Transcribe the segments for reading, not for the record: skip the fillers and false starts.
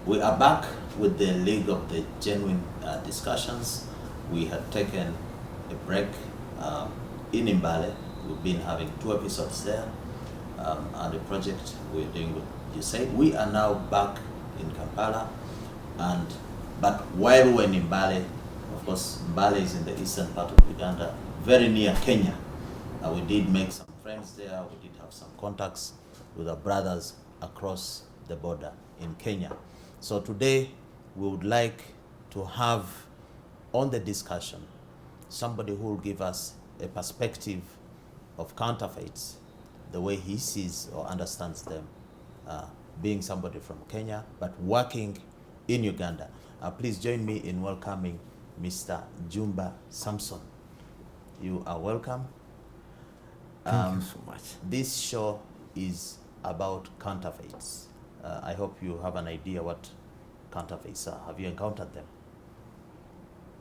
We are back with the League of the Genuine Discussions. We had taken a break in Mbale. We've been having 2 episodes there, and the project we're doing with USAID. We are now back in Kampala, but while we're in Mbale, of course, Mbale is in the eastern part of Uganda, very near Kenya. We did make some friends there. We did have some contacts with our brothers across the border in Kenya. So today we would like to have on the discussion somebody who will give us a perspective of counterfeits, the way he sees or understands them, being somebody from Kenya but working in Uganda. Please join me in welcoming Mr. Jumba Samson. You are welcome. Thank you so much. This show is about counterfeits. I hope you have an idea what counterfeits are. Have you encountered them?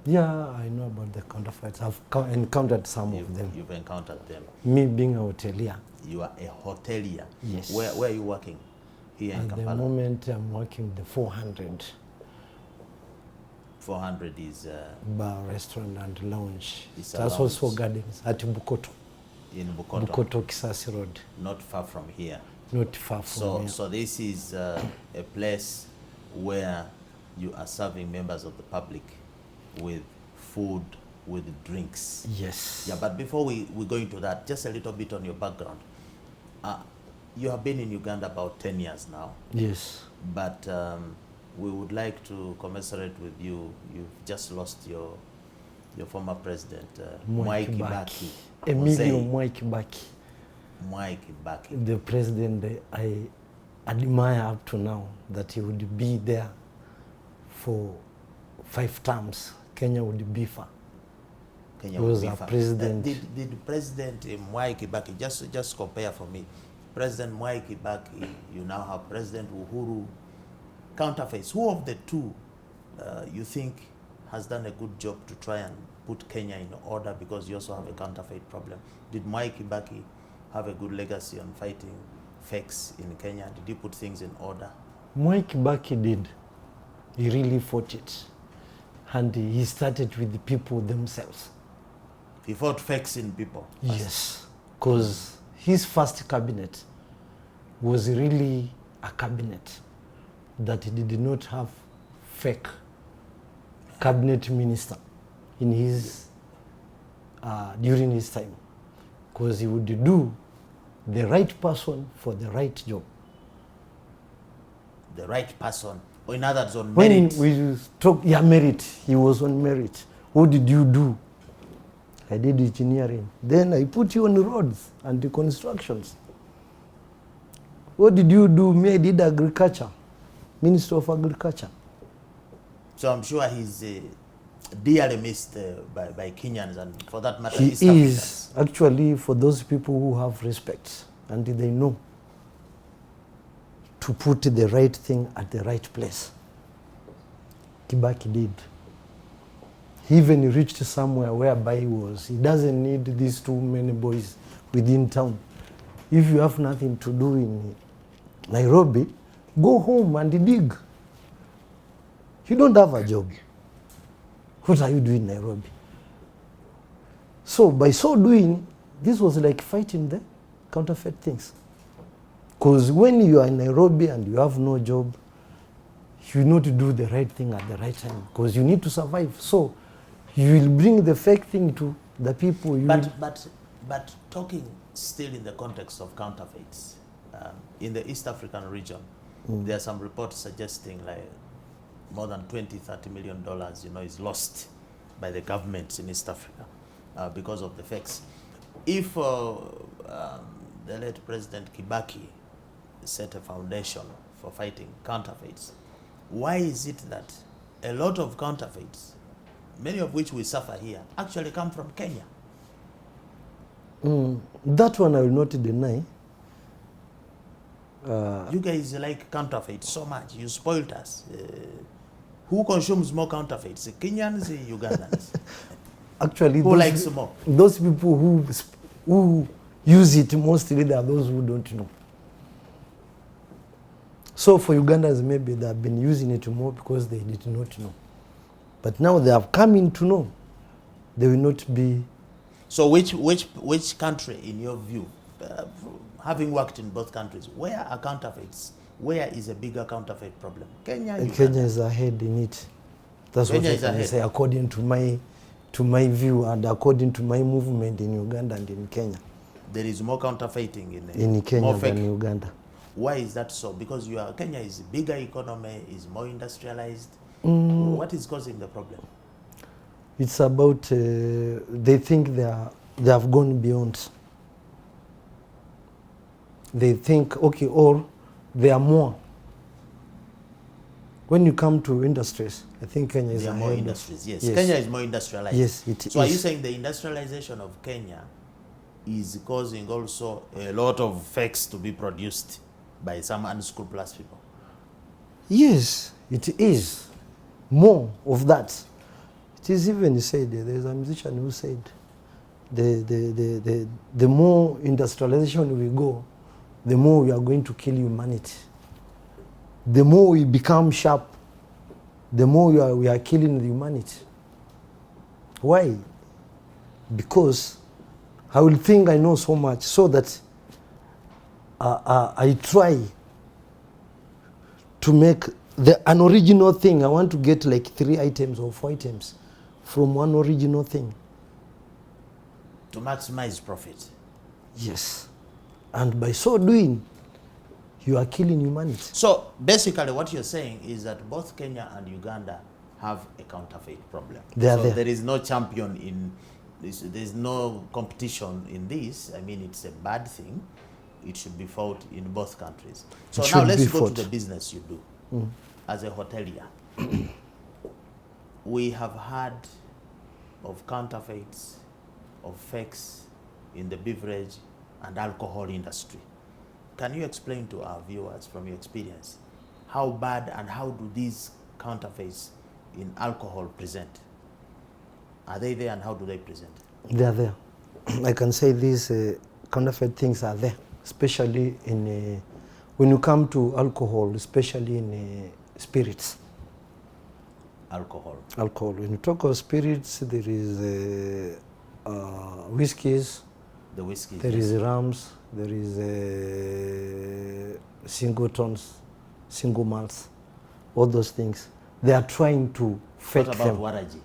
Yeah, I know about the counterfeits. I've encountered some of them. You've encountered them. Me being a hotelier. You are a hotelier. Yes. Where are you working here in Kampala? At the moment, I'm working the 400. 400 is... bar, restaurant, and lounge. It's That's a also lounge. gardens at Bukoto. In Bukoto. Bukoto, Kisasi Road. Not far from here. Not far from here. So this is a place where you are serving members of the public with food, with drinks. Yes. Yeah, but before we go into that, just a little bit on your background. You have been in Uganda about 10 years now. Yes. But we would like to commiserate with you. You've just lost your former president, Mwai Kibaki. Emilio Mwai Kibaki. Mwai Kibaki. The president I admire up to now, that he would be there for 5 terms. Kenya would be far. Kenya He was would be our far. president. Did President Mwai Kibaki, just compare for me, President Mwai Kibaki, you now have President Uhuru, counterfeits. Who of the two you think has done a good job to try and put Kenya in order, because you also have a counterfeit problem? Did Mwai Kibaki have a good legacy on fighting fakes in Kenya? Did he put things in order? Mwai Kibaki did. He really fought it. And he started with the people themselves. He fought fakes in people? Yes. Because his first cabinet was really a cabinet that he did not have fake cabinet minister in his during his time, because he would do the right person for the right job. The right person, or in other words, on When merit. we talk, merit, he was on merit. What did you do? I did engineering. Then I put you on the roads and the constructions. What did you do? Me, I did agriculture, Minister of Agriculture. So I'm sure he's dearly missed by Kenyans, and for that matter, He East Africans. is actually for those people who have respect and they know to put the right thing at the right place. Kibaki did. He even reached somewhere whereby he doesn't need these too many boys within town. If you have nothing to do in Nairobi, go home and dig. You don't have a job. What are you doing in Nairobi? So by so doing, this was like fighting the counterfeit things. Because when you are in Nairobi and you have no job, you need to do the right thing at the right time, because you need to survive. So you will bring the fake thing to the people. But talking still in the context of counterfeits, in the East African region, there are some reports suggesting like more than $20-30 million, is lost by the governments in East Africa because of the fakes. If the late President Kibaki set a foundation for fighting counterfeits, why is it that a lot of counterfeits, many of which we suffer here, actually come from Kenya? That one I will not deny. You guys like counterfeits so much. You spoiled us. Who consumes more counterfeits? Kenyans, Ugandans? Actually, who likes more? Those people who use it mostly, they are those who don't know. So for Ugandans, maybe they have been using it more because they did not know. But now they have come in to know. They will not be. So which country, in your view, having worked in both countries, where are counterfeits? Where is a bigger counterfeit problem? Kenya, Uganda? Kenya is ahead in it. That's Kenya what I can say, according to my view and according to my movement in Uganda and in Kenya. There is more counterfeiting in Kenya than Uganda. Why is that so? Because Kenya is a bigger economy, is more industrialized. What is causing the problem? It's about they think they have gone beyond. They think, okay, or they are more. When you come to industries, I think Kenya is more industries. Yes. Kenya is more industrialized. Yes, it is. So are you saying the industrialization of Kenya is causing also a lot of fakes to be produced by some unscrupulous people? Yes, it is. More of that. It is even said, there's a musician who said, the more industrialization we go, the more we are going to kill humanity. The more we become sharp, the more we are killing the humanity. Why? Because I will think I know so much, so that I try to make an original thing. I want to get like 3 items or 4 items from one original thing. To maximize profit. Yes. And by so doing, you are killing humanity. So basically what you're saying is that both Kenya and Uganda have a counterfeit problem. There is no champion in this, there's no competition in this. I mean, it's a bad thing. It should be fought in both countries. So now let's go to the business you do as a hotelier. We have heard of counterfeits, of fakes in the beverage and alcohol industry. Can you explain to our viewers from your experience how bad and how do these counterfeits in alcohol present? Are they there and how do they present? They are there. I can say these counterfeit things are there, especially in when you come to alcohol, especially in spirits. Alcohol. When you talk of spirits, there is whiskeys. The whiskey. There is rums. There is singletons, single malts, all those things. They are trying to fake them. What about waraji?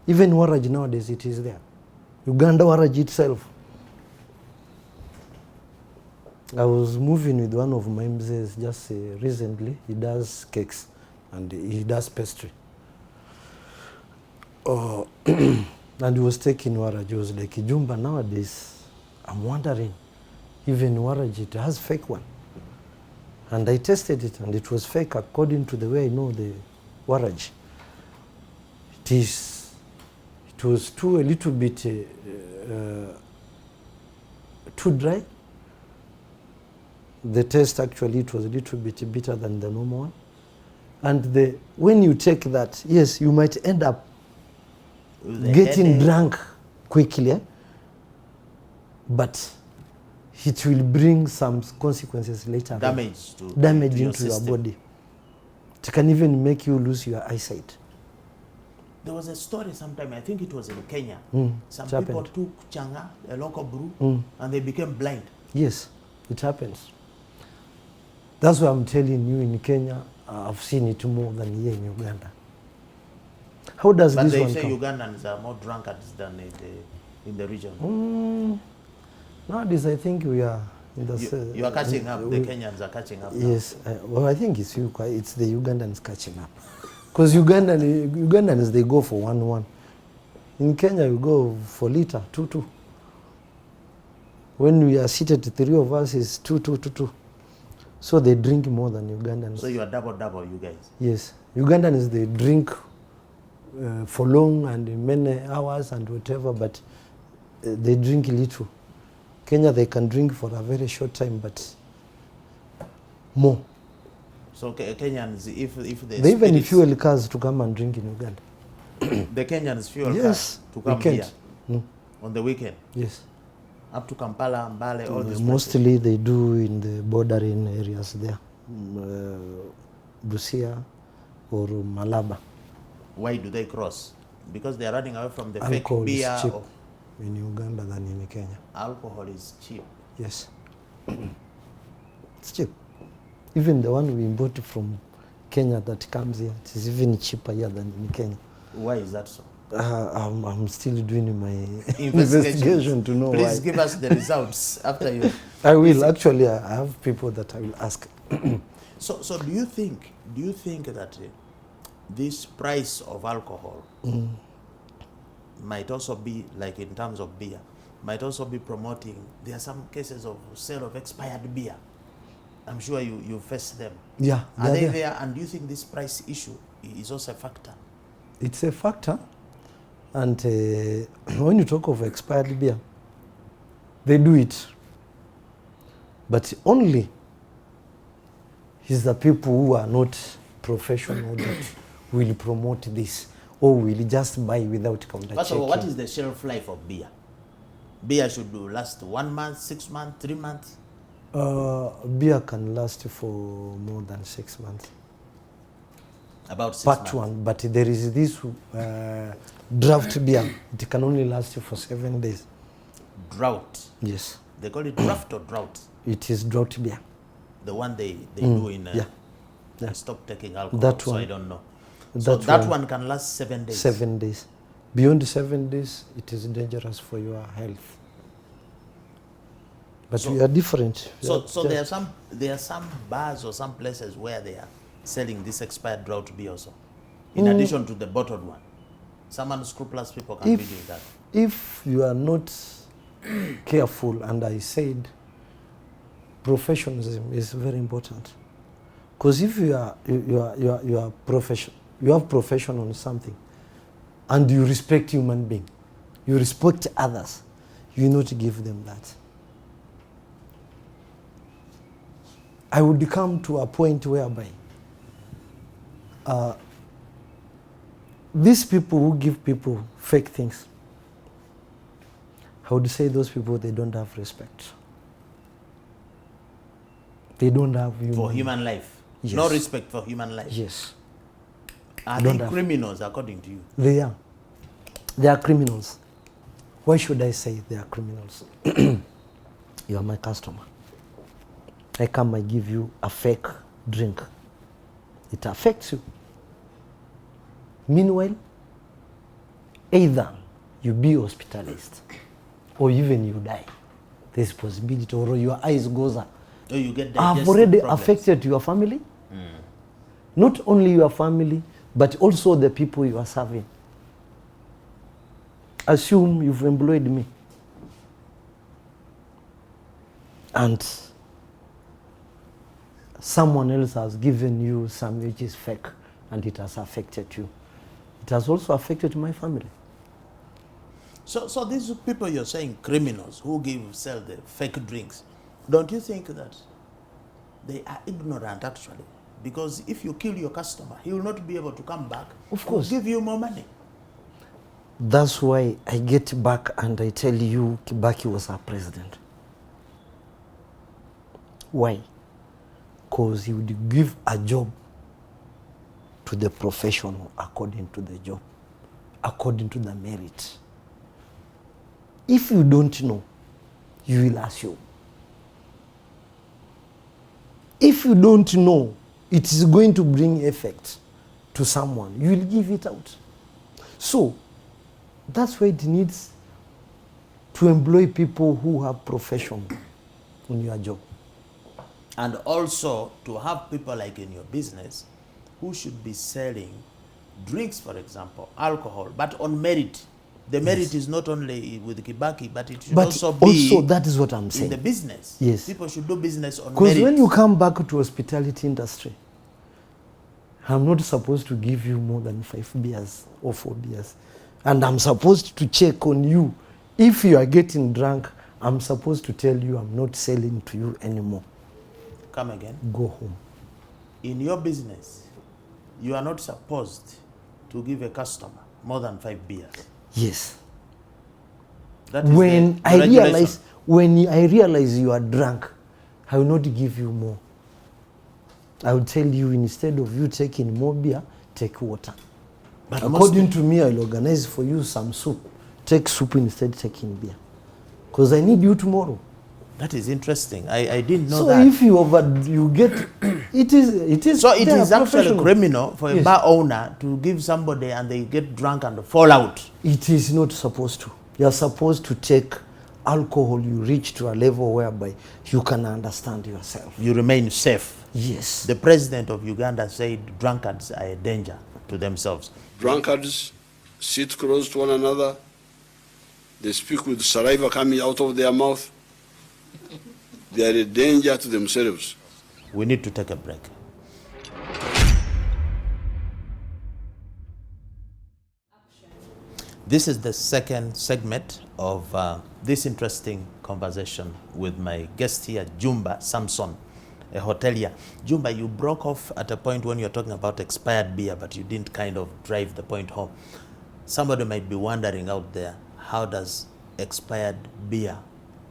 Even waraji nowadays, it is there. Uganda waraji itself. I was moving with one of my mzes just recently. He does cakes and he does pastry. And he was taking waraji. He was like, Jumba, nowadays, I'm wondering, even waraji, it has fake one. And I tested it and it was fake according to the way I know the waraji. It was a little bit too dry. The taste actually, it was a little bit bitter than the normal one. And when you take that, yes, you might end up getting drunk quickly, but it will bring some consequences later. Damage into your body. It can even make you lose your eyesight. There was a story sometime, I think it was in Kenya. Some people took changa, a local brew, and they became blind. Yes, it happens. That's why I'm telling you, in Kenya, I've seen it more than here in Uganda. How does this one come? But they say Ugandans are more drunkards than in the region. Nowadays, I think we are in the... You are catching up, the Kenyans are catching up now. Yes, well, I think it's the Ugandans catching up. Because Ugandans, they go for 1-1. In Kenya, we go for liter, 2-2. When we are seated, 3 of us is 2-2-2-2. So they drink more than Ugandans. So you are double, you guys? Yes. Ugandans, they drink for long and many hours and whatever, but they drink little. Kenya, they can drink for a very short time, but more. So Kenyans, if they even fuel cars to come and drink in Uganda. The Kenyans fuel cars to come here on the weekend? Yes. Up to Kampala, Mbale, all these Mostly they do in the bordering areas there. Busia or Malaba. Why do they cross? Because they are running away from the Alcohol fake beer. is cheap Or in Uganda than in Kenya. alcohol is cheap. Yes. It's cheap. Even the one we import from Kenya that comes here, it is even cheaper here than in Kenya. Why is that so? I'm still doing my Investigations. investigation to know Please why. give us the results after you. I will. Actually, I have people that I will ask. So do you think that this price of alcohol might also be, like in terms of beer, might also be promoting, there are some cases of sale of expired beer. I'm sure you face them. Yeah. Are they there? And do you think this price issue is also a factor? It's a factor. And when you talk of expired beer, they do it. But only is the people who are not professional that will promote this or will just buy without counter checking. First of all, what is the shelf life of beer? Beer should last 1 month, 6 months, 3 months? Beer can last for more than 6 months. About 6 Part months. one, but there is this draft beer. It can only last you for 7 days. Drought. Yes. They call it draft or drought? It is drought beer. The one they do in... Yeah. I stopped taking alcohol, That so one. I don't know. So that one can last 7 days? 7 days. Beyond 7 days, it is dangerous for your health. But So- we are different. We So are- there are some bars or some places where they are selling this expired drought beer also, in addition to the bottled one. Some unscrupulous people can be doing that. If you are not careful, and I said professionalism is very important, because if you are you have profession on something, and you respect human being, you respect others, you not give them that. I would come to a point whereby these people who give people fake things, I would say those people, they don't have respect. They don't have For human life. Yes. No respect for human life. Yes, Are Don't they have. criminals according to you? they are. They are criminals. Why should I say they are criminals? You are my customer. I come, I give you a fake drink. It affects you. Meanwhile, either you be hospitalized or even you die. There's possibility, or your eyes goes up. Or you get I've digestive already problems. affected your family. Not only your family, but also the people you are serving. Assume you've employed me. And someone else has given you some which is fake, and it has affected you. It has also affected my family. So these people you're saying criminals who sell the fake drinks, don't you think that they are ignorant actually? Because if you kill your customer, he will not be able to come back. Of course. Give you more money. That's why I get back and I tell you Kibaki was our president. Why? Because he would give a job to the professional according to the job, according to the merit. If you don't know, you will assume. If you don't know, it is going to bring effect to someone, you will give it out. So, that's why it needs to employ people who have profession in your job. And also to have people like in your business who should be selling drinks, for example, alcohol, but on merit. The merit is not only with Kibaki, but it should also be that is what I'm in saying. the business. Yes. People should do business on Because merit. when you come back to hospitality industry, I'm not supposed to give you more than 5 beers or 4 beers. And I'm supposed to check on you. If you are getting drunk, I'm supposed to tell you I'm not selling to you anymore. Come again. Go home. In your business, you are not supposed to give a customer more than 5 beers. Yes. That is When the I regulation. realize you are drunk, I will not give you more. I would tell you, instead of you taking more beer, take water. But according to me, I'll organize for you some soup. Take soup instead taking beer. Because I need you tomorrow. That is interesting. I didn't know so that. So if you get, it is. So it is actually criminal for a bar owner to give somebody and they get drunk and fall out. It is not supposed to. You are supposed to take alcohol, you reach to a level whereby you can understand yourself. You remain safe. Yes. The president of Uganda said drunkards are a danger to themselves. Drunkards sit close to one another. They speak with saliva coming out of their mouth. They are a danger to themselves. We need to take a break. This is the second segment of this interesting conversation with my guest here, Jumba Samson A Hotelier. Jumba, you broke off at a point when you were talking about expired beer, but you didn't kind of drive the point home. Somebody might be wondering out there, how does expired beer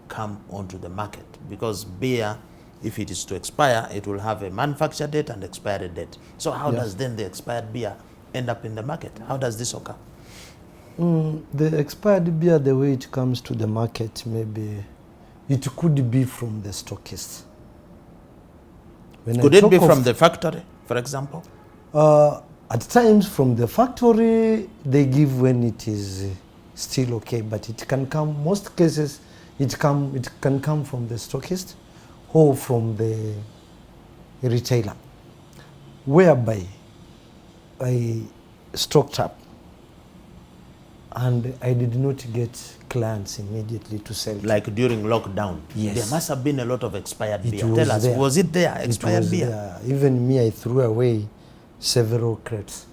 come onto the market? Because beer, if it is to expire, it will have a manufacture date and expiry date. So how does then the expired beer end up in the market? How does this occur? The expired beer, the way it comes to the market, maybe it could be from the stockist. Could it be from the factory, for example? At times from the factory, they give when it is still okay, but it can come, most cases, it can come from the stockist or from the retailer, whereby I stocked up and I did not get clients immediately to sell. Like during lockdown? Yes. There must have been a lot of expired beer. Tell us, was it there, expired beer? There. Even me, I threw away several crates.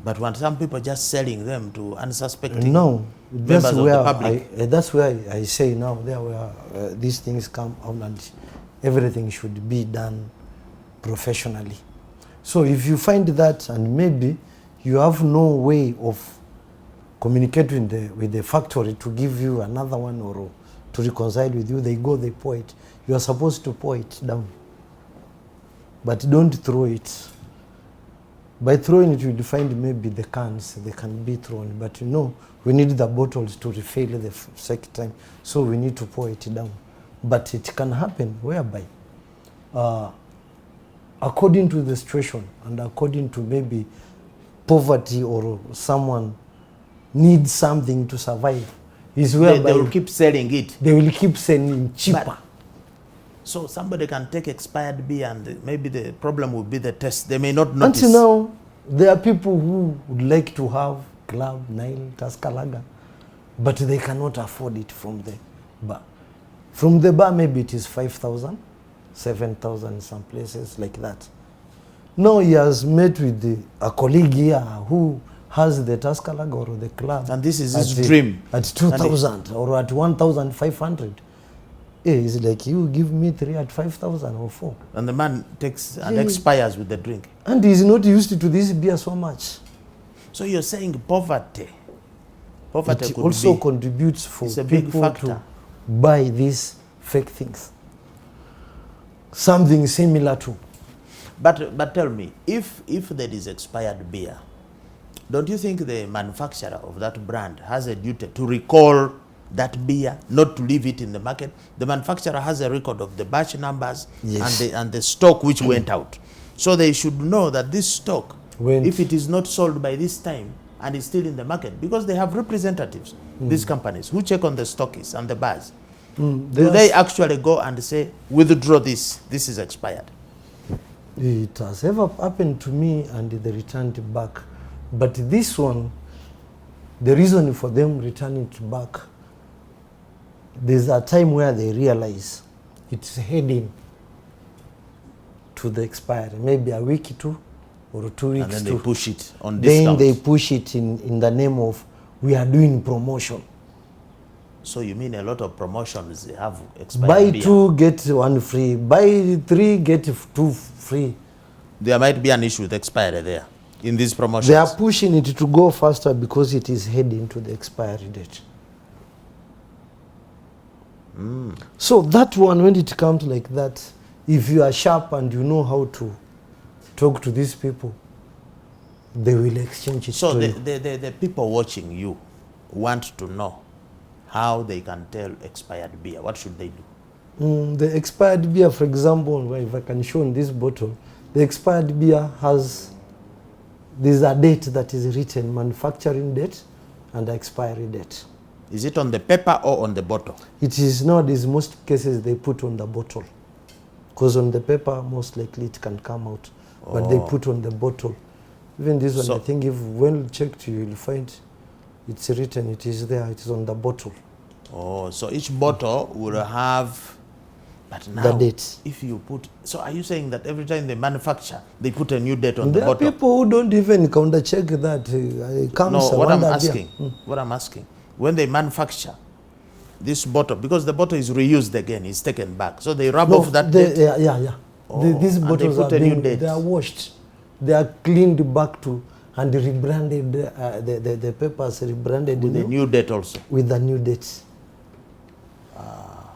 But when some people just selling them to unsuspecting members of the public? That's where I say now, there where these things come out and everything should be done professionally. So if you find that and maybe you have no way of communicating with the factory to give you another one or to reconcile with you, they go, they pour it. You are supposed to pour it down. But don't throw it. By throwing it, you'll find maybe the cans, they can be thrown. But we need the bottles to refill the second time. So we need to pour it down. But it can happen whereby, according to the situation and according to maybe poverty or someone needs something to survive, is whereby they will keep selling it. They will keep selling cheaper. So somebody can take expired beer and maybe the problem will be the taste. They may not notice. Until now, there are people who would like to have Club, Nile, Tusker Lager, but they cannot afford it from the bar. From the bar, maybe it is 5,000, 7,000 in some places like that. Now he has met with a colleague here who has the Tusker Lager or the Club. And this is his dream. At 2,000 or at 1,500. It's like, you give me 3 at 5,000 or 4. And the man takes and expires with the drink. And he's not used to this beer so much. So you're saying poverty. Poverty it also contributes for people to buy these fake things. Something similar to. But tell me, if there is expired beer, don't you think the manufacturer of that brand has a duty to recall that beer, not to leave it in the market? The manufacturer has a record of the batch numbers and the stock which went out. So they should know that this stock, if it is not sold by this time and is still in the market, because they have representatives, these companies, who check on the stockists and the bars. Do they actually go and say, withdraw this is expired? It has ever happened to me and they returned it back. But this one, the reason for them returning it back, there's a time where they realize it's heading to the expiry, maybe a week or 2 or 2 weeks. And then they push it on discount. Then they push it in the name of, we are doing promotion. So you mean a lot of promotions have expired Buy beer? 2, get 1 free. Buy 3, get 2 free. There might be an issue with expiry there in these promotions. They are pushing it to go faster because it is heading to the expiry date. So that one, when it comes like that, if you are sharp and you know how to talk to these people, they will exchange it So to the people watching you want to know how they can tell expired beer. What should they do? The expired beer, for example, if I can show in this bottle, the expired beer there's a date that is written, manufacturing date and expiry date. Is it on the paper or on the bottle? It is nowadays, most cases they put on the bottle. Because on the paper, most likely it can come out. But they put on the bottle. Even this one, So- I think if well checked, you will find it's written, it is there, it is on the bottle. Oh, so each bottle will have, but now, The date. if you put, so are you saying that every time they manufacture, they put a new date on There the are bottle? people who don't even counter check that. It comes No, what I'm wonder, asking, what I'm asking, when they manufacture this bottle, because the bottle is reused again, it's taken back, so they rub off that date. Yeah. Oh, These and they bottles put are a new being, date. they are washed, they are cleaned back to and rebranded. The papers rebranded With a new date also. with the new dates.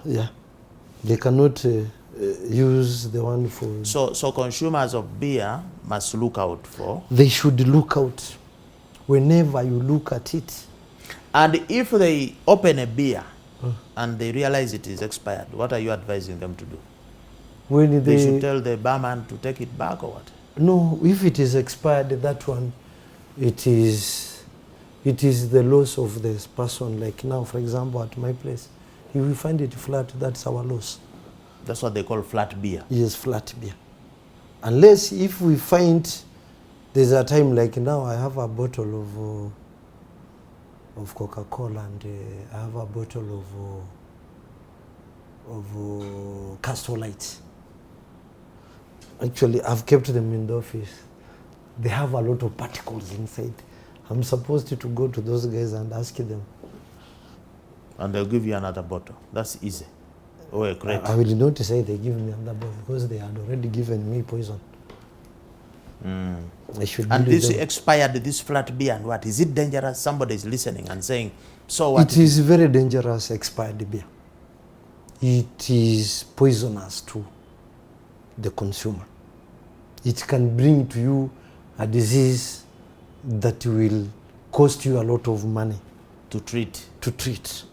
Yeah, they cannot use the one for. So consumers of beer must look out for. They should look out whenever you look at it. And if they open a beer and they realize it is expired, what are you advising them to do? When They should tell the barman to take it back or what? No, if it is expired, that one, it is the loss of this person. Like now, for example, at my place, if we find it flat, that's our loss. That's what they call flat beer. Yes, flat beer. Unless if we find there's a time like now, I have a bottle of Coca-Cola and I have a bottle of Castor Light. Actually, I've kept them in the office. They have a lot of particles inside. I'm supposed to go to those guys and ask them. And they'll give you another bottle. That's easy. Or a crate. I will not say they give me another bottle because they had already given me poison. I should And deal with this them. expired, this flat beer and what? Is it dangerous? Somebody is listening and saying, so what? It is very dangerous expired beer. It is poisonous to the consumer. It can bring to you a disease that will cost you a lot of money To treat. to treat.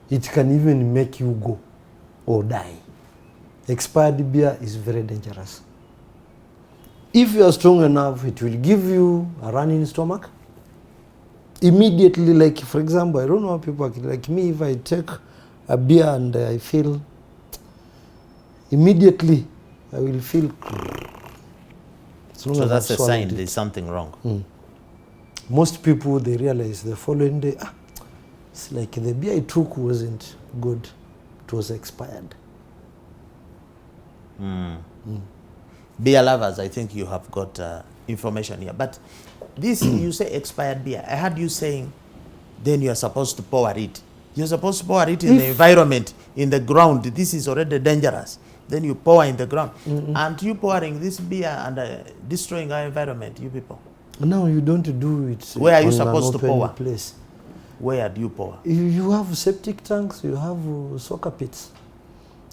It can even make you go or die. Expired beer is very dangerous. If you are strong enough, it will give you a running stomach. Immediately, like for example, I don't know how people are like me, if I take a beer and I feel, immediately I will feel. So that's a sign there's something wrong. Most people, they realize the following day, it's like the beer I took wasn't good, it was expired. Beer lovers, I think you have got information here. But this, you say expired beer. I heard you saying then you are supposed to pour it. You're supposed to pour it in the environment, in the ground. This is already dangerous. Then you pour in the ground. And you pouring this beer and destroying our environment, you people. No, you don't do it. Where are you on supposed an to open pour? Place. Where do you pour? You have septic tanks, you have soccer pits.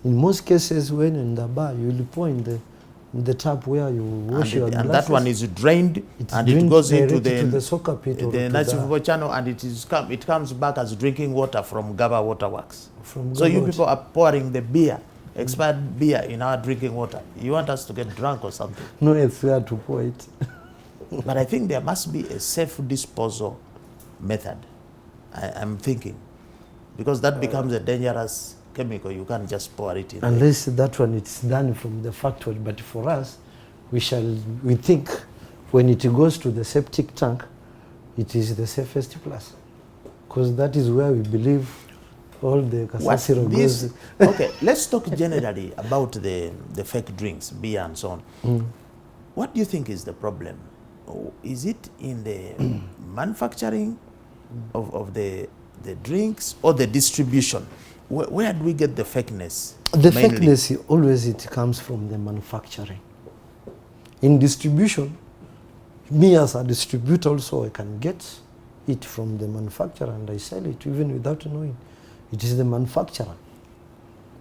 In most cases, when in the bar, you will pour in the tap where you wash your glasses. And that one is drained, It's and it drained goes into directly to the soccer pit or the to National channel, and it comes back as drinking water from Gaba Waterworks. From So you Gaba people are pouring the beer, expired beer, in our drinking water. You want us to get drunk or something? No, it's where to pour it. But I think there must be a safe disposal method. I'm thinking, because that becomes a dangerous chemical. You can't just pour it in. Unless that one it's done from the factory. But for us, we think when it goes to the septic tank, it is the safest place. Because that is where we believe all the kasasiro goes. Okay, let's talk generally about the fake drinks, beer and so on. What do you think is the problem? Is it in the manufacturing of the drinks or the distribution? Where do we get the fakeness? The mainly? fakeness, always it comes from the manufacturing. In distribution, me as a distributor also, I can get it from the manufacturer and I sell it even without knowing. It is the manufacturer.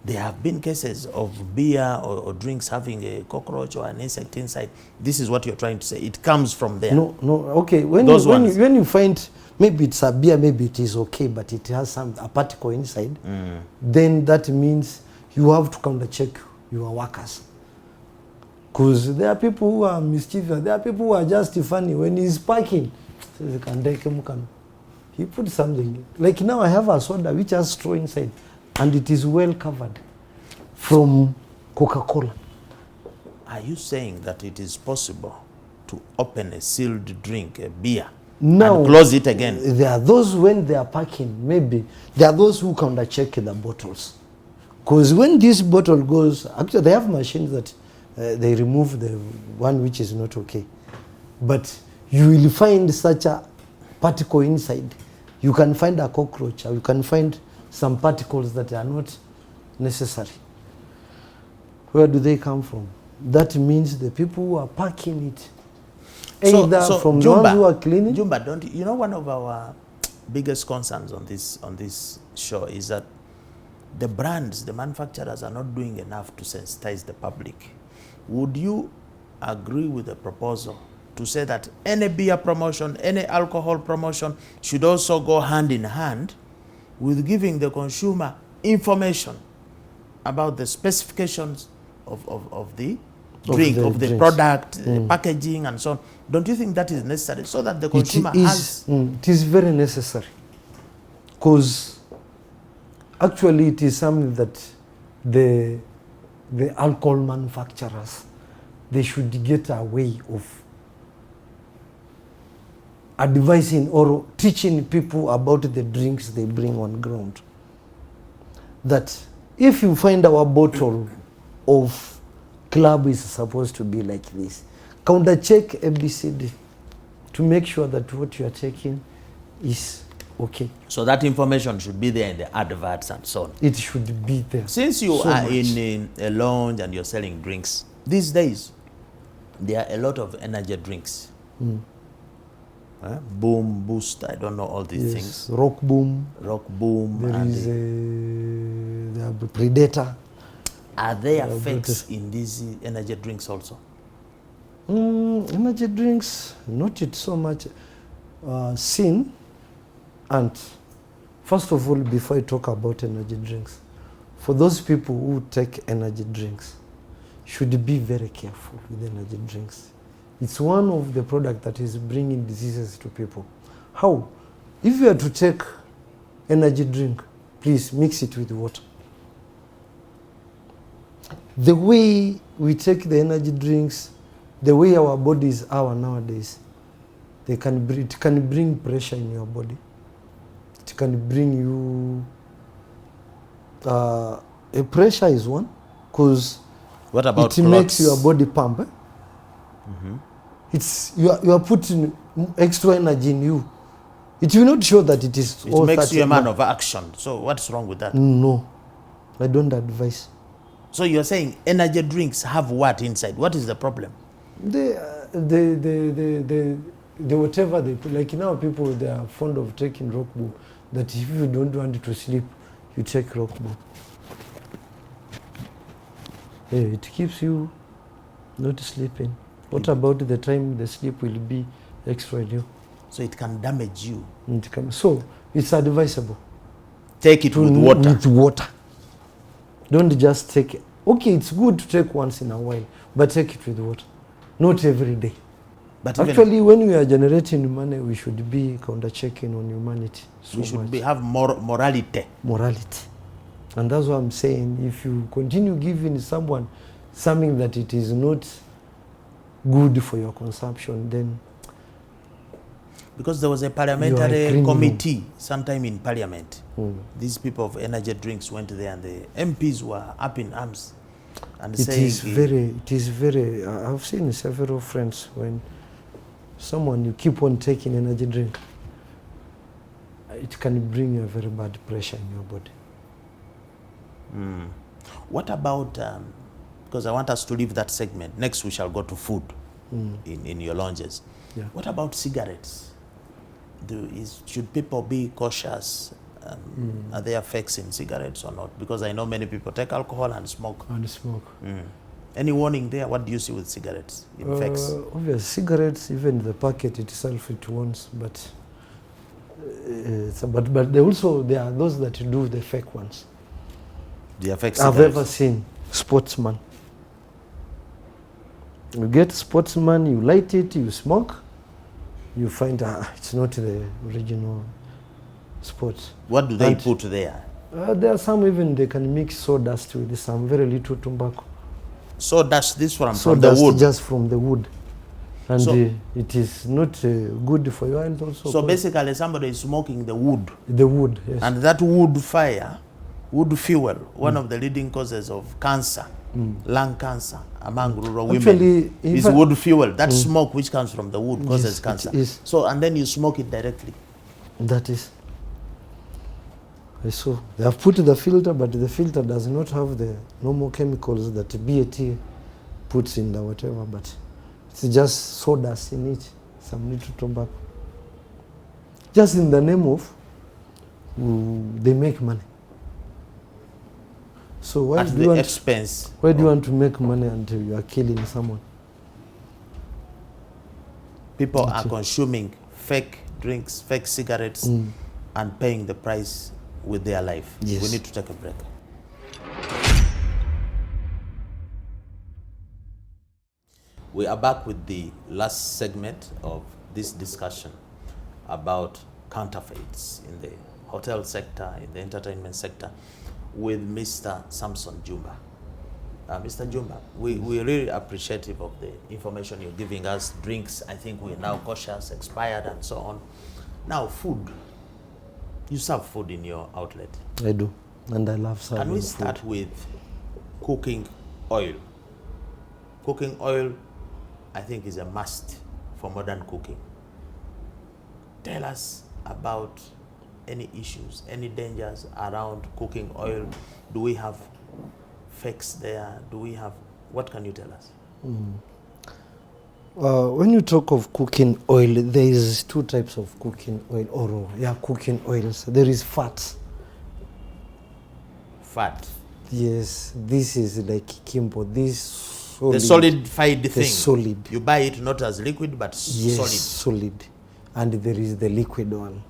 there have been cases of beer or drinks having a cockroach or an insect inside. This is what you're trying to say. It comes from there. No, okay. When you find, maybe it's a beer, maybe it is okay, but it has a particle inside, then that means you have to counter check your workers. Because there are people who are mischievous, there are people who are just funny. When he's parking, he put something. Like now I have a soda which has straw inside, and it is well covered from Coca-Cola. Are you saying that it is possible to open a sealed drink, a beer, now, and close it again? There are those when they are packing, maybe, there are those who counter check the bottles. Because when this bottle goes, actually they have machines that they remove the one which is not okay. But you will find such a particle inside. You can find a cockroach, or you can find some particles that are not necessary. Where do they come from? That means the people who are packing it, either from the ones who are cleaning. Jumba, don't you know, one of our biggest concerns on this show is that the brands, the manufacturers are not doing enough to sensitize the public. Would you agree with the proposal to say that any beer promotion, any alcohol promotion should also go hand in hand with giving the consumer information about the specifications of the drink, of the product, the packaging and so on? Don't you think that is necessary so that the consumer has... It is very necessary. Because actually it is something that the alcohol manufacturers, they should get a way of advising or teaching people about the drinks they bring on ground. That if you find our bottle of club is supposed to be like this, counter check ABCD to make sure that what you are taking is okay. So that information should be there in the adverts and so on. It should be there. Since you are in a lounge and you're selling drinks, these days there are a lot of energy drinks. Boom, Boost, I don't know all these things. Rock Boom. There is the Predator. Are there fakes in these energy drinks also? Energy drinks, not it so much seen. And first of all, before I talk about energy drinks, for those people who take energy drinks, should be very careful with energy drinks. It's one of the products that is bringing diseases to people. How? If you are to take energy drink, please mix it with water. The way we take the energy drinks, the way our bodies are nowadays, it can bring pressure in your body. It can bring you... a pressure is one, because it makes your body pump. You are putting extra energy in you. It will not show that it is... It makes you a man of action. So what's wrong with that? No, I don't advise. So you're saying energy drinks have what inside? What is the problem? The whatever they put. Like now people, they are fond of taking Rock Boom. That if you don't want to sleep, you take Rock Boom. It keeps you not sleeping. What about the time the sleep will be extra in you? So it can damage you. So it's advisable. Take it with water. With water. Don't just take it. Okay, it's good to take once in a while, but take it with water. Not every day. But actually, when we are generating money, we should be counter-checking on humanity. We should have morality. Morality. And that's what I'm saying. If you continue giving someone something that it is not good for your consumption, then... Because there was a parliamentary committee sometime in parliament. These people of energy drinks went there and the MPs were up in arms. And it is very, I've seen several friends when someone, you keep on taking energy drink, it can bring you a very bad pressure in your body. What about, because I want us to leave that segment, next we shall go to food in your lounges. Yeah. What about cigarettes? Should people be cautious Are there effects in cigarettes or not? Because I know many people take alcohol and smoke. And smoke. Any warning there? What do you see with cigarettes? Effects? Obviously, cigarettes, even the packet itself, it warns, but there are those that do the fake ones. The effects. I've ever seen sportsman. You get sportsman, you light it, you smoke, you find it's not the original sport. What do they put there? There are some even they can mix sawdust with some very little tobacco. Sawdust, this one from Sawdust the wood? Just from the wood. And So- it is not good for your health also. So basically somebody is smoking the wood. The wood, yes. And that wood fire, wood fuel, one of the leading causes of cancer, lung cancer among rural Actually, women, in is fact- wood fuel. That smoke which comes from the wood causes Yes, it cancer. is. So, and then you smoke it directly. That is. So they have put the filter, but the filter does not have the normal chemicals that BAT puts in the whatever, but it's just sawdust in it, some little tobacco. Just in the name of, they make money. So why At do the you want? expense. Why do you want to make money until you are killing someone? People are consuming fake drinks, fake cigarettes, and paying the price with their life. Yes. We need to take a break. We are back with the last segment of this discussion about counterfeits in the hotel sector, in the entertainment sector, with Mr. Samson Jumba. Mr. Jumba, we're really appreciative of the information you're giving us. Drinks, I think we're now cautious, expired, and so on. Now, food. You serve food in your outlet. I do, and I love serving Can we food. start with cooking oil? Cooking oil, I think, is a must for modern cooking. Tell us about any issues, any dangers around cooking oil. Do we have fakes there? Do we have, what can you tell us? When you talk of cooking oil, there is two types of cooking oil, or cooking oils. There is fat. Fat. Yes, this is like kimbo. This solid, The solidified the thing. solid. You buy it not as liquid, but Yes, solid. solid. And there is the liquid one.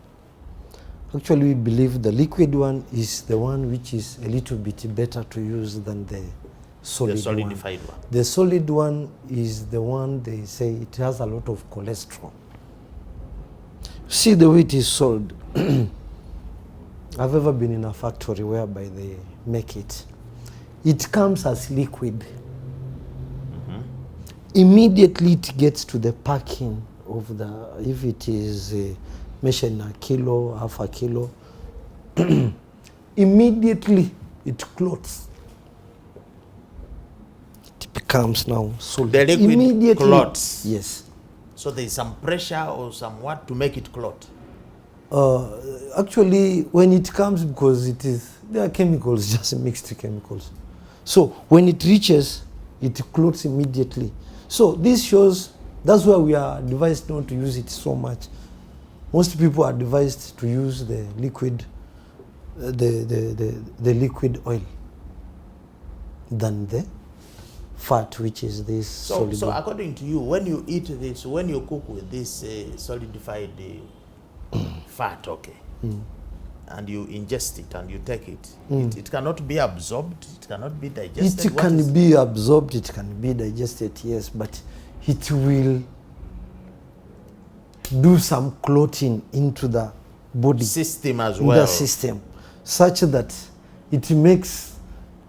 Actually, we believe the liquid one is the one which is a little bit better to use than the solid The solidified one. The solid one is the one they say it has a lot of cholesterol. See the way it is sold. I've ever been in a factory whereby they make it. It comes as liquid. Immediately it gets to the packing of the, if it is measured in a kilo, half a kilo, immediately it clots. It becomes now solid. The liquid Immediately, clots. yes. So there is some pressure or some what to make it clot. Actually, when it comes, because it is, there are chemicals, just mixed chemicals. So when it reaches, it clots immediately. So this shows, that's why we are advised not to use it so much. Most people are advised to use the liquid, the liquid oil than the fat, which is this solid. So according to you, when you eat this, when you cook with this solidified fat, okay, and you ingest it and you take it, it cannot be absorbed, it cannot be digested. It can be absorbed, it can be digested, yes, but it will do some clotting into the body system as in well. the system, such that it makes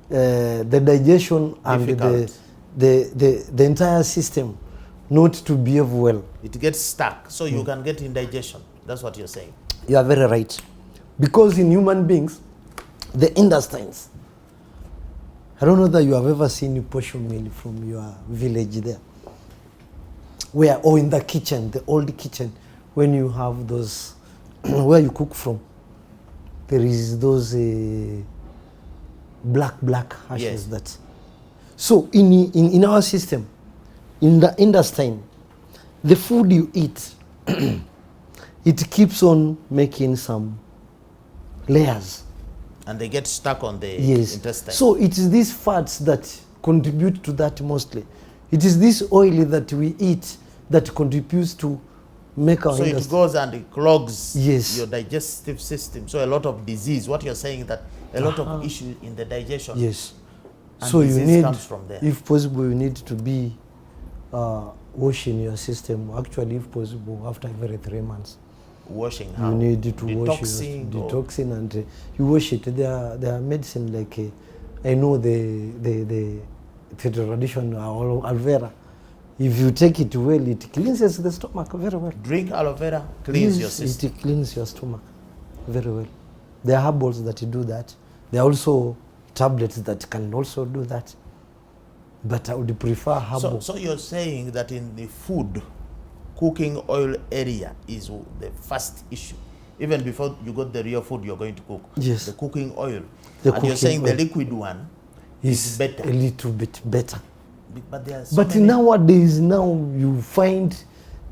the digestion and Difficult. the entire system not to behave well. It gets stuck, so you can get indigestion. That's what you're saying. You are very right. Because in human beings, the intestines, I don't know that you have ever seen a portion meal from your village there, where, or in the kitchen, the old kitchen, when you have those, where you cook from, there is those black ashes. Yes. That. So in our system, in the intestine, the food you eat, it keeps on making some layers. And they get stuck on the Yes. intestine. So it is these fats that contribute to that mostly. It is this oil that we eat that contributes to make our So it intestine. goes and it clogs Yes. your digestive system. So a lot of disease. What you're saying that a lot of issues in the digestion. Yes. And So you disease need, comes from there. if possible, you need to be washing your system. Actually, if possible, after every 3 months. Washing how? You need to wash it, Detoxing or- detoxing, and you wash it. There are medicine like I know the traditional aloe vera. If you take it well, it cleanses the stomach very well. Drink aloe vera, cleanse your Yes, system. it cleans your stomach very well. There are herbals that do that. There are also tablets that can also do that. But I would prefer herbal. So you're saying that in the food, cooking oil area is the first issue. Even before you got the real food you're going to cook. Yes. The cooking oil. The And you're cooking saying the oil liquid one is better. a little bit better. But there are so But many. nowadays, now you find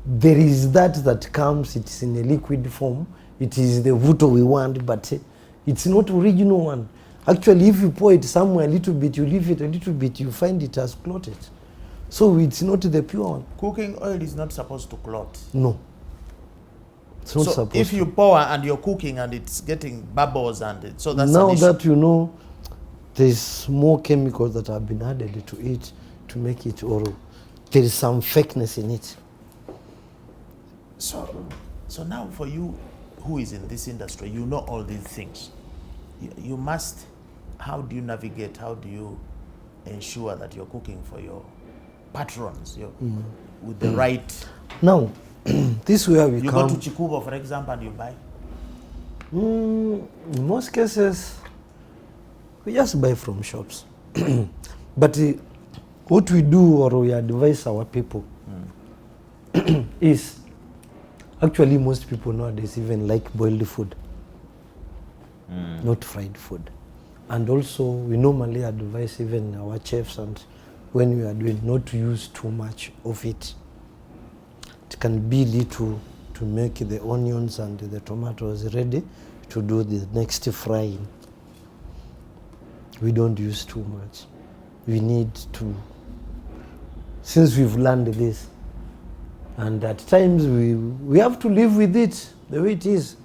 there is that comes, it's in a liquid form. It is the vuto we want, but it's not original one. Actually, if you pour it somewhere a little bit, you leave it a little bit, you find it has clotted. So it's not the pure one. Cooking oil is not supposed to clot. No. It's not So supposed if to. you pour and you're cooking and it's getting bubbles so that's Now an issue. that you know, there's more chemicals that have been added to it to make it, or there is some fakeness in it. So now for you who is in this industry, you know all these things. You must, how do you navigate? How do you ensure that you're cooking for your patrons with the right? Now, this is where we You come. go to Chikubo, for example, and you buy? In most cases, we just buy from shops. But what we do, or we advise our people, is actually most people nowadays even like boiled food, not fried food. And also, we normally advise even our chefs, and when we are doing, not to use too much of it. It can be little to make the onions and the tomatoes ready to do the next frying. We don't use too much. We need to, since we've learned this, and at times we have to live with it the way it is.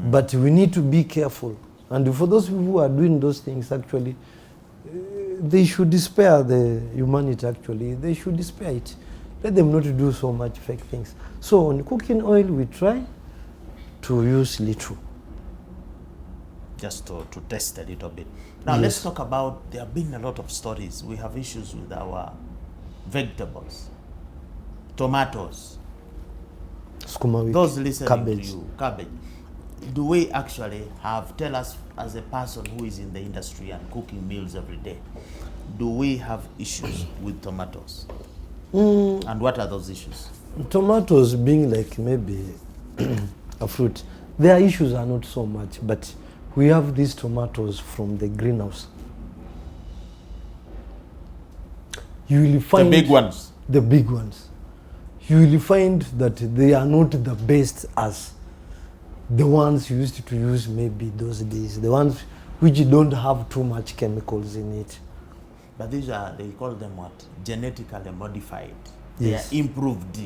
But we need to be careful. And for those people who are doing those things, actually, they should spare the humanity, actually. They should spare it. Let them not do so much fake things. So on cooking oil, we try to use little. Just to test a little bit. Now let's talk about, there have been a lot of stories. We have issues with our vegetables, tomatoes, Sukuma wiki, those listening cabbage. to you, cabbage. Do we actually have, tell us as a person who is in the industry and cooking meals every day, do we have issues with tomatoes? And what are those issues? Tomatoes being like maybe a fruit, their issues are not so much, but we have these tomatoes from the greenhouse. You will find The big ones. The big ones. You will find that they are not the best as the ones you used to use maybe those days. The ones which don't have too much chemicals in it. But these are, they call them what? Genetically modified. Yes. They are improved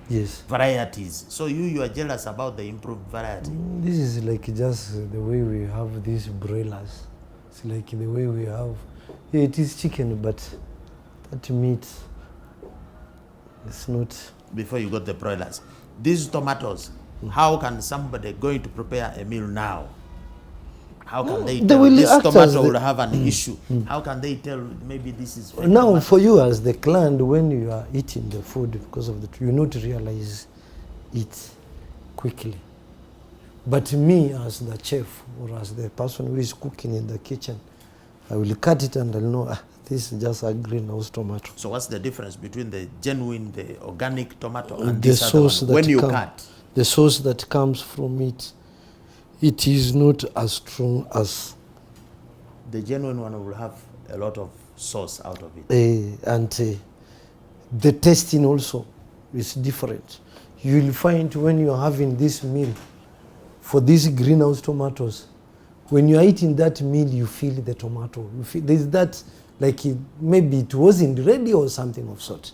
Yes. varieties. So you are jealous about the improved variety. This is like just the way we have these broilers. It's like the way we have, yeah, it is chicken, but that meat, it's not. Before you got the broilers, these tomatoes, how can somebody going to prepare a meal now? How can they They tell will this act as tomato the- will have an issue? How can they tell maybe this is fake Now, tomato? for you as the client, when you are eating the food because of the, you not realize it quickly. But me as the chef or as the person who is cooking in the kitchen, I will cut it and I'll know, this is just a greenhouse tomato. So what's the difference between the genuine, the organic tomato and The this other sauce one? that When you come- cut, The sauce that comes from it, it is not as strong as the genuine one will have a lot of sauce out of it. the tasting also is different. You will find when you are having this meal, for these greenhouse tomatoes, when you are eating that meal, you feel the tomato. You feel there's that, like maybe it wasn't ready or something of sort.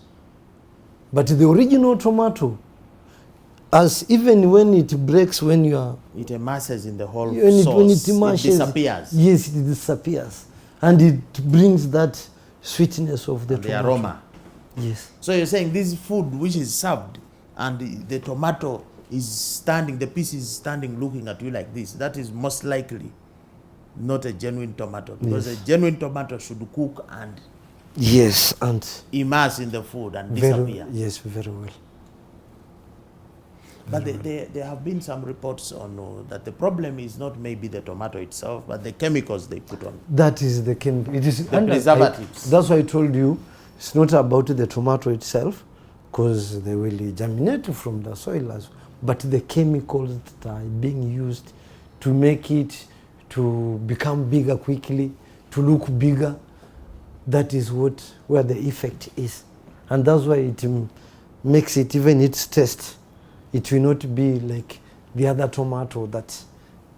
But the original tomato, as even when it breaks, when you are... It immerses in the whole when sauce. it immerses, it disappears. Yes, it disappears. And it brings that sweetness of the tomato. The aroma. Yes. So you're saying this food which is served and the tomato is standing, the piece is standing looking at you like this, that is most likely not a genuine tomato, because Yes. a genuine tomato should cook and Yes, and immerse in the food and very, disappear. yes, very well. But there have been some reports on that the problem is not maybe the tomato itself, but the chemicals they put on. That is the chemical. It is The preservatives. that's why I told you it's not about the tomato itself, because they will germinate from the soil as well. But the chemicals that are being used to make it to become bigger quickly, to look bigger, that is where the effect is. And that's why it makes it, even its taste, it will not be like the other tomato that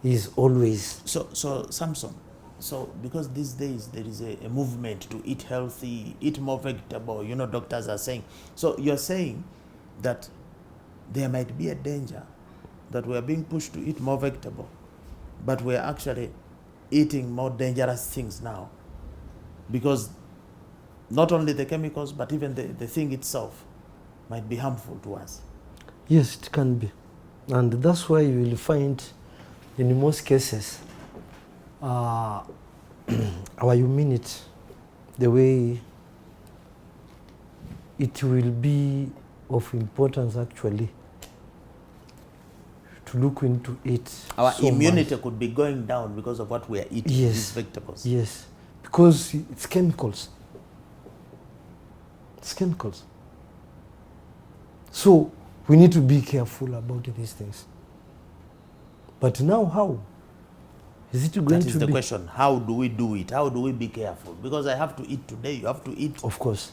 is always... So Samson, so because these days there is a movement to eat healthy, eat more vegetable, you know, doctors are saying. So you're saying that there might be a danger that we are being pushed to eat more vegetable, but we're actually eating more dangerous things now, because not only the chemicals, but even the thing itself might be harmful to us. Yes, it can be. And that's why you will find, in most cases, our humidity, the way it will be of importance actually to look into it. Our so immunity much. could be going down because of what we are eating, Yes. these vegetables. Yes, because it's chemicals. It's chemicals. So we need to be careful about these things. But now how? Is it going That to is the be? question. How do we do it? How do we be careful? Because I have to eat today, you have to eat. Of course.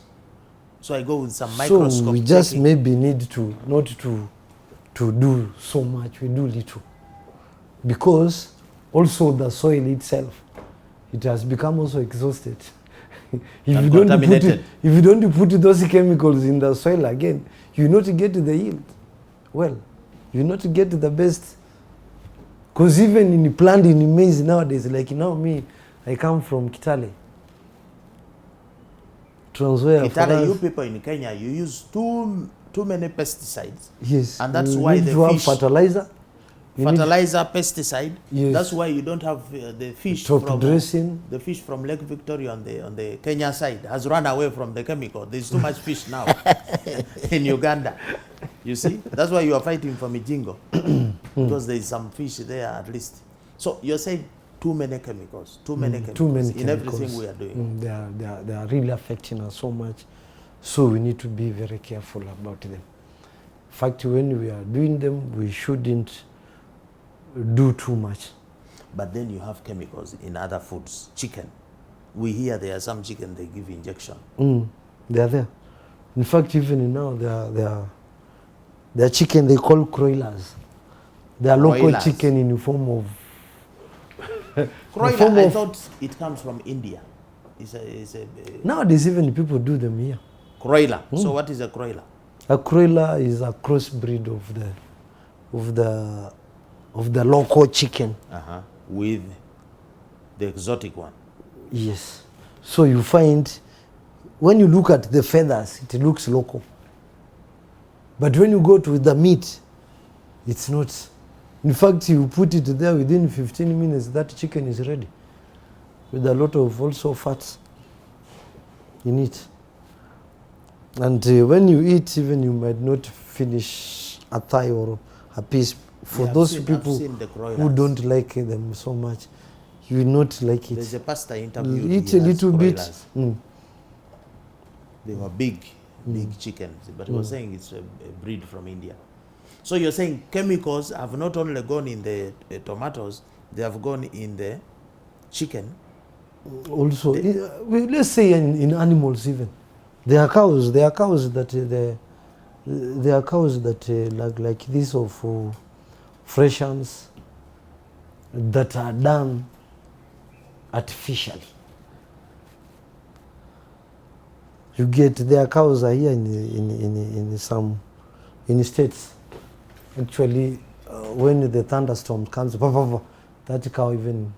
So I go with some So microscope. we just checking. maybe need to not to do so much, we do little. Because also the soil itself, it has become also exhausted. if And you don't put contaminated. if you don't put those chemicals in the soil again, you not get the yield. Well, you not get the best. Because even in planting in maize nowadays, like now me, I come from Kitale. Trans-Nzoia, for Kitale, us- you people in Kenya, you use too many pesticides. Yes. And that's you why need the to have fish- fertilizer. You need Fertilizer, pesticide. Yes. That's why you don't have the fish top from dressing. the fish from Lake Victoria on the Kenya side has run away from the chemical. There's too much fish now in Uganda. You see, that's why you are fighting for Mijingo, because there is some fish there at least. So you're saying too many chemicals, too many chemicals Too many in chemicals. everything we are doing. They are really affecting us so much. So we need to be very careful about them. In fact, when we are doing them, we shouldn't do too much. But then you have chemicals in other foods. Chicken. We hear there are some chicken they give injection. They are there. In fact, even now, they are chicken they call croilers. They are local Broilers. chicken in the form of... Croiler, form I of- thought it comes from India. It's a Nowadays, even people do them here. croiler. So what is a croiler? A croiler is a crossbreed of the local chicken. With the exotic one. Yes. So you find, when you look at the feathers, it looks local. But when you go to the meat, it's not. In fact, you put it there within 15 minutes, that chicken is ready. With a lot of also fats in it. And when you eat, even you might not finish a thigh or a piece. For Yeah, those I've people seen the who croilers. don't like them so much, you will not like it. There's a pastor interviewed. Eat he a has little bit. croilers. They were big chickens, but he was saying it's a breed from India. So you're saying chemicals have not only gone in the tomatoes, they have gone in the chicken. Also, let's say in animals even, there are cows that like this of freshens that are done artificially. You get, their cows are here in some states. Actually, when the thunderstorm comes, that cow even,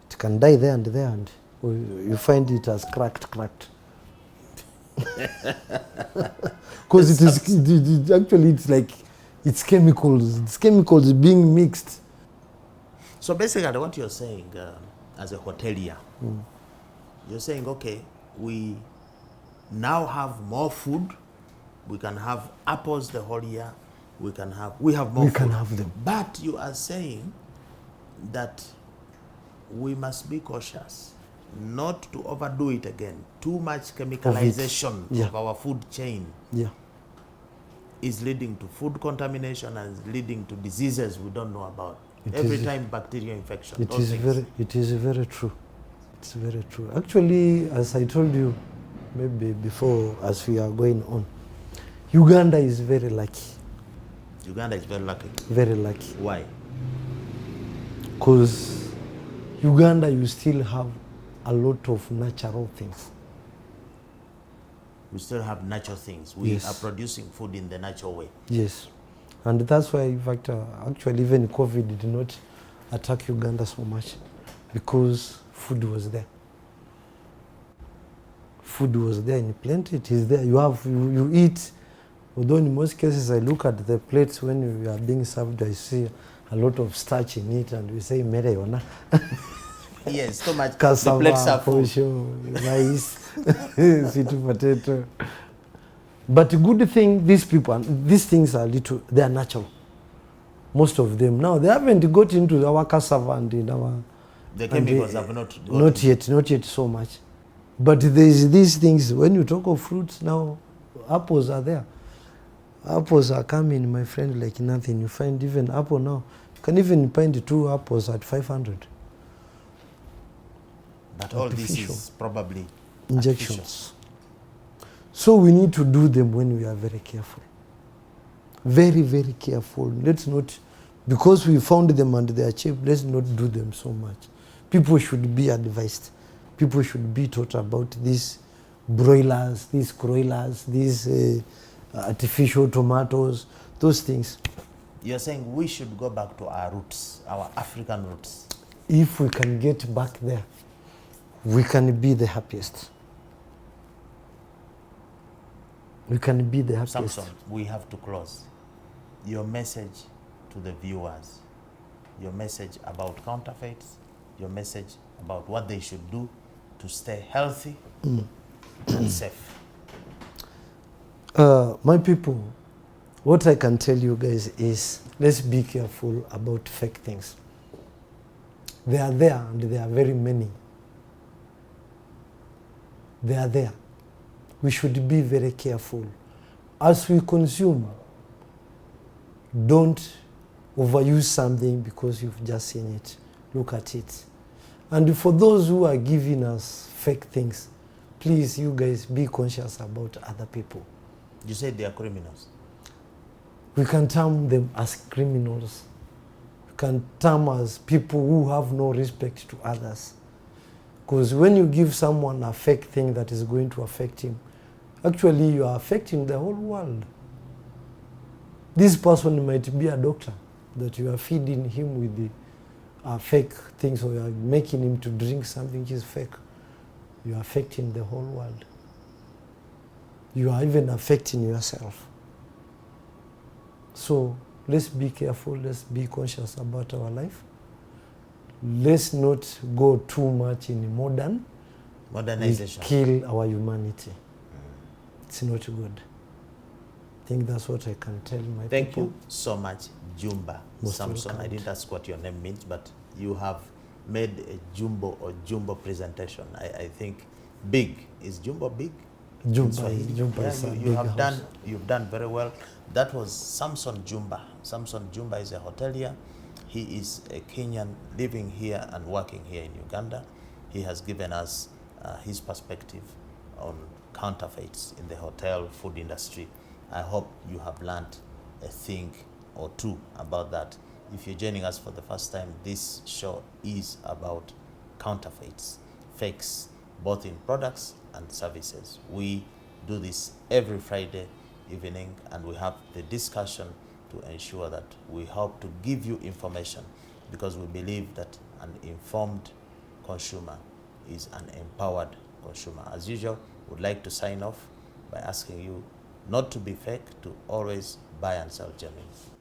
it can die there, and you find it as cracked. Because actually it's like, it's chemicals being mixed. So basically what you're saying as a hotelier, you're saying, okay, we now have more food, we can have apples the whole year, we have more We food. can have them. But you are saying that we must be cautious not to overdo it again. Too much chemicalization Yeah. of our food chain Yeah. is leading to food contamination and is leading to diseases we don't know about. It Every is- time bacteria infection. It those is things. very true. It's very true. Actually, as I told you, maybe before, as we are going on, Uganda is very lucky. Uganda is very lucky. Very lucky. Why? Because Uganda, you still have a lot of natural things. We still have natural things. We Yes. are producing food in the natural way. Yes. And that's why, in fact, actually, even COVID did not attack Uganda so much, because food was there. Food was there in plenty. It is there. You eat. Although in most cases, I look at the plates when we are being served, I see a lot of starch in it, and we say mere yona. Yes, so much. Cassava, The plates are full. posho, rice, sweet potato. But good thing, these things are little, they are natural. Most of them. Now, they haven't got into our cassava and in our... The chemicals have not gotten. Not yet so much. But there's these things, when you talk of fruits now, apples are there. Apples are coming, my friend, like nothing. You find even apple now. You can even find 2 apples at 500. But all this Artificial. is probably Injections. So we need to do them when we are very careful. Very, very careful. Let's not, because we found them and they are cheap, let's not do them so much. People should be advised. People should be taught about these broilers, these croilers, these artificial tomatoes, those things. You're saying we should go back to our roots, our African roots. If we can get back there, we can be the happiest. We can be the happiest. Samson, we have to close. Your message to the viewers, your message about counterfeits, your message about what they should do to stay healthy and safe. My people, what I can tell you guys is, let's be careful about fake things. They are there, and there are very many. They are there. We should be very careful. As we consume, don't overuse something because you've just seen it. Look at it. And for those who are giving us fake things, please, you guys, be conscious about other people. You said they are criminals. We can term them as criminals. We can term as people who have no respect to others. Because when you give someone a fake thing that is going to affect him, actually you are affecting the whole world. This person might be a doctor, that you are feeding him with the fake things, or you are making him to drink something which is fake. You are affecting the whole world. You are even affecting yourself. So let's be careful, let's be conscious about our life. Let's not go too much in Modernization. We kill our humanity. It's not good. I think that's what I can tell my Thank people. you so much, Jumba Most Samson. welcome. I didn't ask what your name means, but you have made a jumbo presentation. I think big. Is jumbo big? Jumba Yeah, is a you big have house. you've done very well. That was Samson Jumba. Samson Jumba is a hotelier. He is a Kenyan living here and working here in Uganda. He has given us his perspective on counterfeits in the hotel food industry. I hope you have learned a thing or two about that. If you're joining us for the first time, this show is about counterfeits, fakes, both in products and services. We do this every Friday evening, and we have the discussion to ensure that we help to give you information, because we believe that an informed consumer is an empowered consumer. As usual, would like to sign off by asking you not to be fake, to always buy and sell genuine.